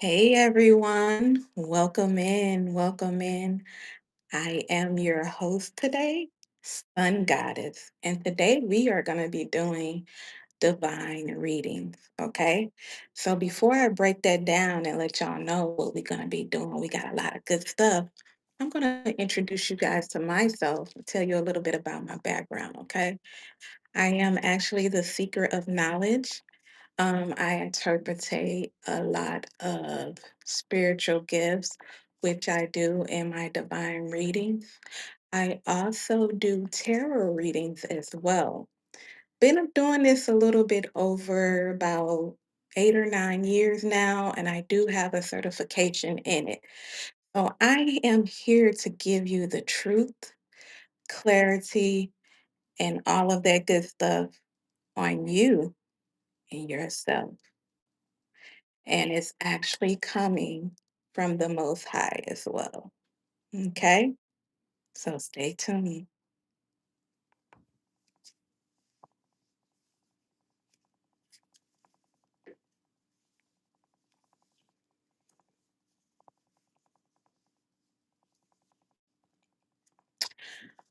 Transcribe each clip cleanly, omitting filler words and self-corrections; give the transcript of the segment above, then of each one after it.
Hey everyone, welcome in, welcome in. I am your host today, Sun Goddess, and today we are going to be doing divine readings. Okay, so before I break that down and let y'all know what we're going to be doing, we got a lot of good stuff. I'm going to introduce you guys to myself and tell you a little bit about my background. Okay, I am actually the seeker of knowledge. I interpretate a lot of spiritual gifts, which I do in my divine readings. I also do tarot readings as well. Been doing this a little bit over about 8 or 9 years now, and I do have a certification in it. So I am here to give you the truth, clarity, and all of that good stuff on you and yourself. And it's actually coming from the Most High as well. Okay, so stay tuned.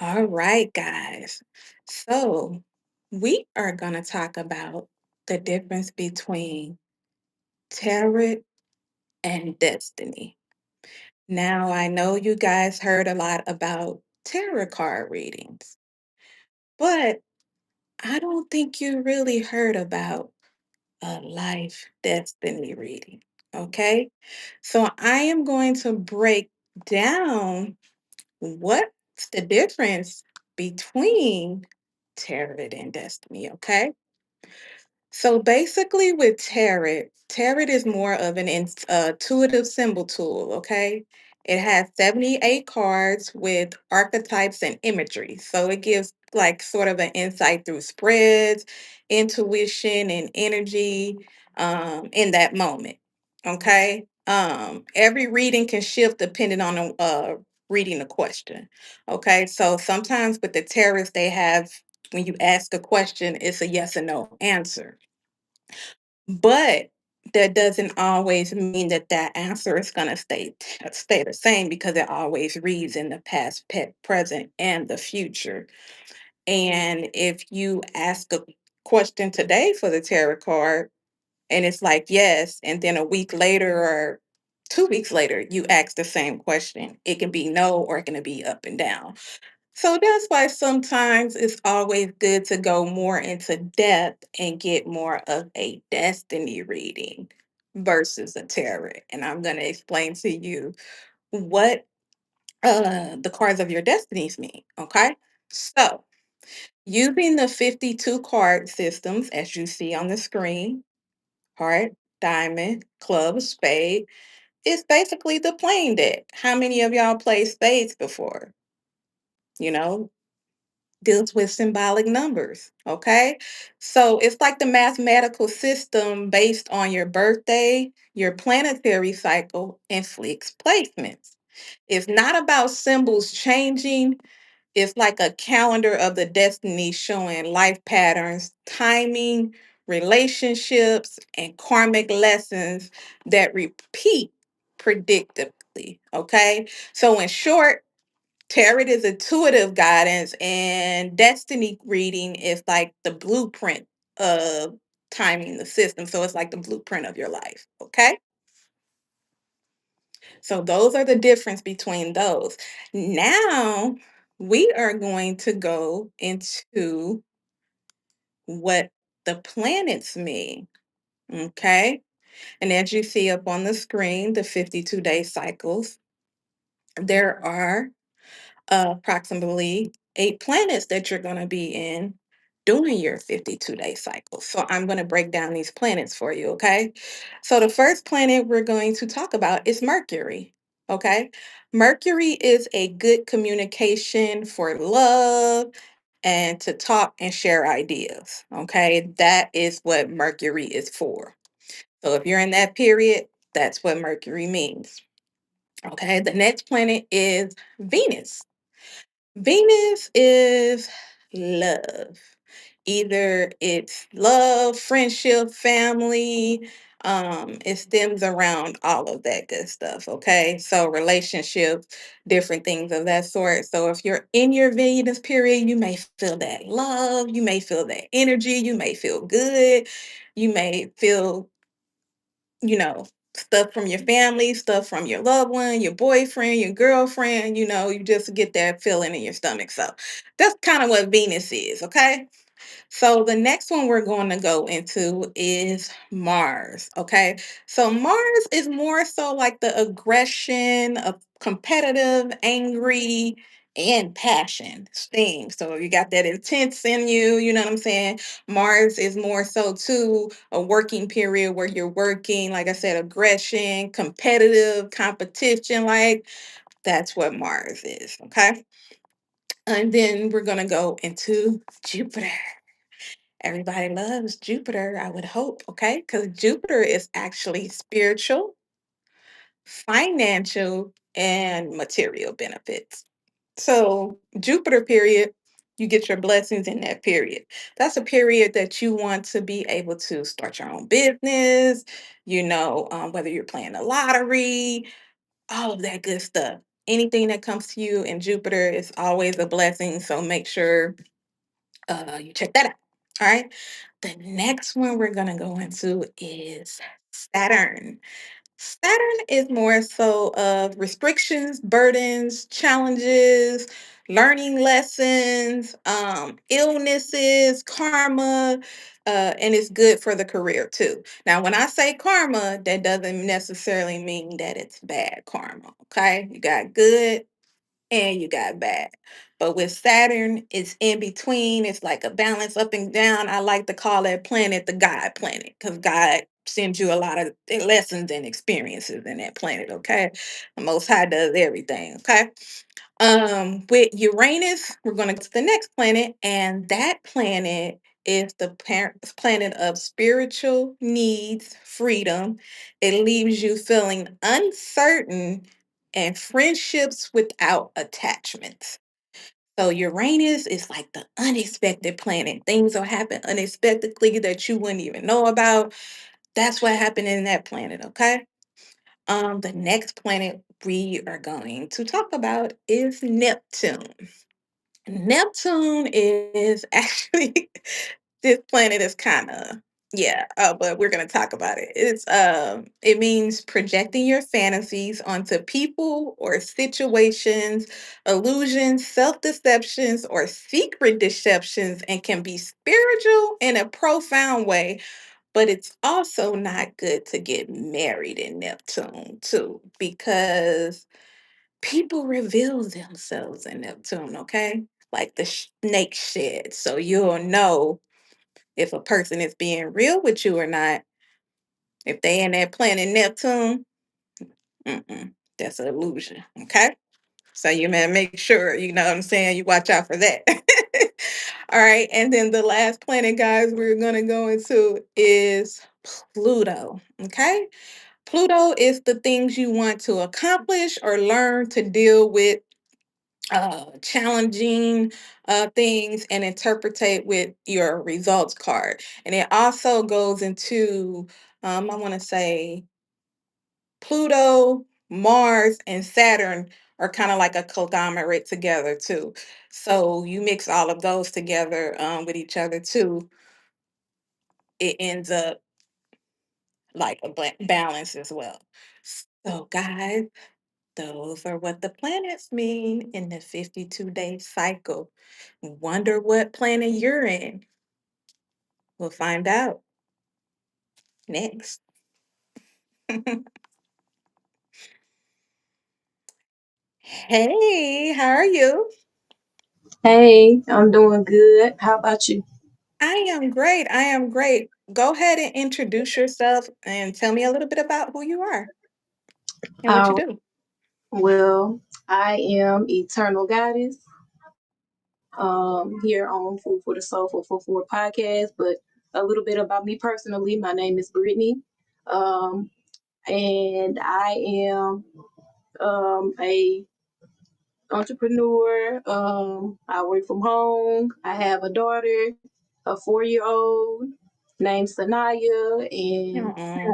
All right, guys. So we are going to talk about the difference between tarot and destiny. Now, I know you guys heard a lot about tarot card readings, but I don't think you really heard about a life destiny reading. Okay. So I am going to break down what's the difference between tarot and destiny. Okay. So basically, with tarot is more of an intuitive symbol tool, okay? It has 78 cards with archetypes and imagery. So it gives like sort of an insight through spreads, intuition, and energy in that moment, okay? Every reading can shift depending on reading the question, okay? So sometimes with the tarot, they have when you ask a question, it's a yes or no answer, but that doesn't always mean that that answer is going to stay the same because it always reads in the past, present, and the future. And if you ask a question today for the tarot card and it's like yes, and then a week later or 2 weeks later you ask the same question, it can be no or it can be up and down. So that's why sometimes it's always good to go more into depth and get more of a destiny reading versus a tarot. And I'm going to explain to you what the cards of your destinies mean. Okay. So using the 52 card systems, as you see on the screen, heart, diamond, club, spade, it's basically the playing deck. How many of y'all played spades before? You know, deals with symbolic numbers. Okay. So it's like the mathematical system based on your birthday, your planetary cycle, and Flick's placements. It's not about symbols changing. It's like a calendar of the destiny showing life patterns, timing, relationships, and karmic lessons that repeat predictably. Okay. So, in short, tarot is intuitive guidance, and destiny reading is like the blueprint of timing the system. So it's like the blueprint of your life. Okay. So those are the difference between those. Now we are going to go into what the planets mean. Okay. And as you see up on the screen, the 52-day cycles, there are approximately 8 planets that you're going to be in during your 52-day cycle. So I'm going to break down these planets for you, okay? So the first planet we're going to talk about is Mercury, okay? Mercury is a good communication for love and to talk and share ideas, okay? That is what Mercury is for. So if you're in that period, that's what Mercury means. Okay, the next planet is Venus. Venus is love. Either it's love, friendship, family. It stems around all of that good stuff. Okay, so relationships, different things of that sort. So if you're in your Venus period, you may feel that love, you may feel that energy, you may feel good, you may feel, you know, stuff from your family, stuff from your loved one, your boyfriend, your girlfriend. You just get that feeling in your stomach. So that's kind of what Venus is. Okay, so the next one we're going to go into is Mars. Okay. So Mars is more so like the aggression of competitive, angry, and passion thing. So you got that intense in you, you know what I'm saying? Mars is more so too a working period where you're working, like I said, aggression, competitive, competition, like that's what Mars is. Okay. And then we're going to go into Jupiter. Everybody loves Jupiter, I would hope, okay? Because Jupiter is actually spiritual, financial, and material benefits. So, Jupiter period, you get your blessings in that period. That's a period that you want to be able to start your own business, whether you're playing the lottery, all of that good stuff. Anything that comes to you in Jupiter is always a blessing. So, make sure you check that out. All right. The next one we're going to go into is Saturn. Saturn is more so of restrictions, burdens, challenges, learning lessons, illnesses, karma, and it's good for the career too. Now, when I say karma, that doesn't necessarily mean that it's bad karma. Okay. You got good and you got bad. But with Saturn, it's in between. It's like a balance up and down. I like to call that planet the God planet because God sends you a lot of lessons and experiences in that planet. Okay. The Most High does everything. Okay. With Uranus, we're going to go to the next planet, and that planet is the planet of spiritual needs, freedom. It leaves you feeling uncertain and friendships without attachments. So Uranus is like the unexpected planet. Things will happen unexpectedly that you wouldn't even know about. That's what happened in that planet, okay? The next planet we are going to talk about is Neptune. Neptune is actually this planet is kind of yeah, but we're gonna talk about it. It means projecting your fantasies onto people or situations, illusions, self-deceptions, or secret deceptions, and can be spiritual in a profound way, but it's also not good to get married in Neptune too, because people reveal themselves in Neptune, okay? Like the snake shed. So you'll know if a person is being real with you or not. If they in that planet Neptune, that's an illusion, okay? So you may make sure, you know what I'm saying, you watch out for that. All right, and then the last planet, guys, we're gonna go into is Pluto, okay? Pluto is the things you want to accomplish or learn to deal with challenging things and interpretate with your results card. And it also goes into, I want to say, Pluto, Mars, and Saturn are kind of like a conglomerate together too. So you mix all of those together with each other too, it ends up like a balance as well. So, guys, those are what the planets mean in the 52-day cycle. Wonder what planet you're in? We'll find out next. Hey, how are you? Hey, I'm doing good. How about you? I am great. I am great. Go ahead and introduce yourself and tell me a little bit about who you are and what you Uh, do. well, I am Eternal Goddess here on Food for the Soul for podcast. But a little bit about me personally. My name is Brittany, um, and I am a entrepreneur. I work from home. I have a daughter, a 4-year old named Sanaya, and Mm-mm.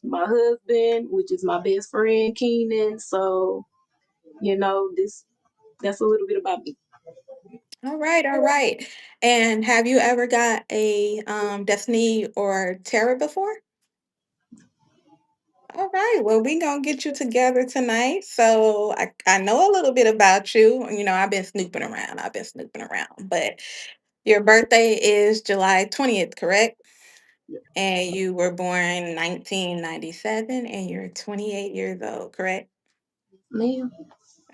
my husband, which is my best friend, Keenan. So, this that's a little bit about me. All right, all right. And have you ever got a Destiny or Tarot before? All right. Well, we gonna get you together tonight. So I know a little bit about you. I've been snooping around. I've been snooping around. But your birthday is July 20th, correct? And you were born 1997 and you're 28 years old, correct? Ma'am.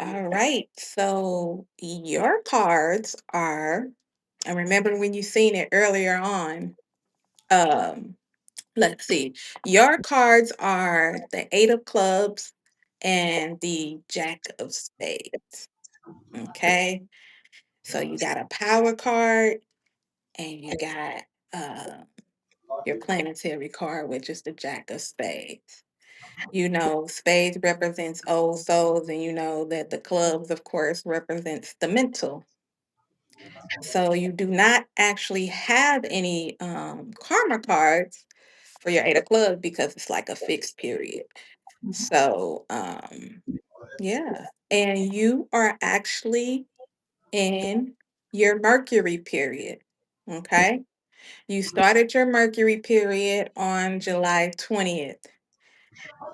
All right. So your cards are, I remember when you seen it earlier on. Um, let's see. Your cards are the Eight of Clubs and the Jack of Spades. Okay. So you got a power card and you got uh, your planetary card, which is the Jack of Spades. Spades represents old souls, and you know that the clubs, of course, represents the mental. So you do not actually have any karma cards for your Eight of Clubs because it's like a fixed period. So yeah. And you are actually in your Mercury period. Okay. You started your Mercury period on July 20th,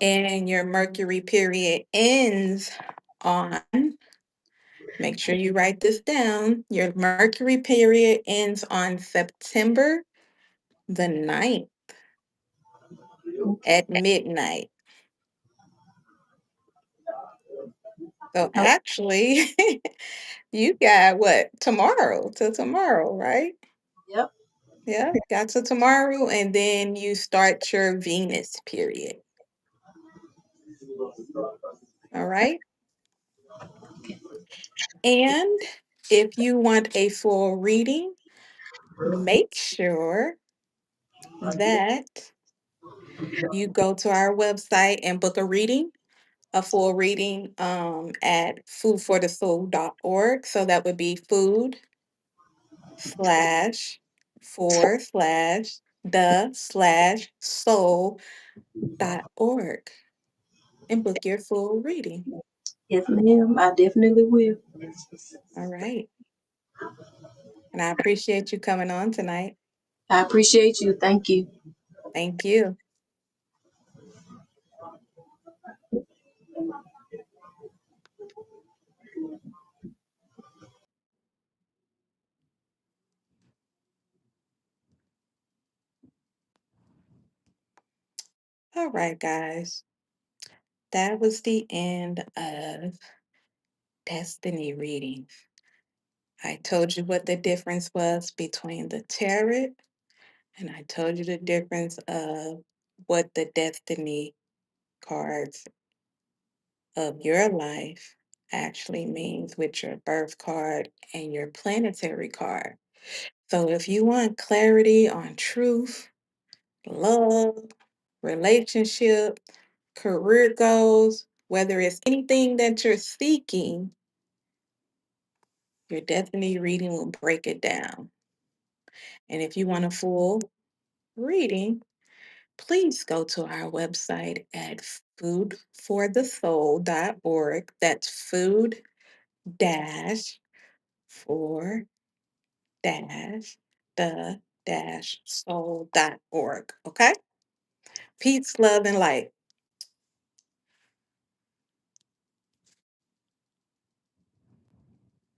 and your Mercury period ends on, make sure you write this down. Your Mercury period ends on September the 9th at midnight. So Oh, actually, you got what? Tomorrow till tomorrow, right? yep. Yeah, got to tomorrow, and then you start your Venus period. All right. And if you want a full reading, make sure that you go to our website and book a full reading at foodforthesoul.org. So that would be food slash for slash the slash soul.org and book your full reading. Yes, ma'am. I definitely will. All right. And I appreciate you coming on tonight. I appreciate you. Thank you. Thank you. All right, guys. That was the end of Destiny reading. I told you what the difference was between the tarot, and I told you the difference of what the Destiny cards of your life actually means with your birth card and your planetary card. So if you want clarity on truth, love, relationship, career goals, whether it's anything that you're seeking, your destiny reading will break it down. And if you want a full reading, please go to our website at foodforthesoul.org. That's food dash for dash the dash soul.org. Okay? Peace, love, and light.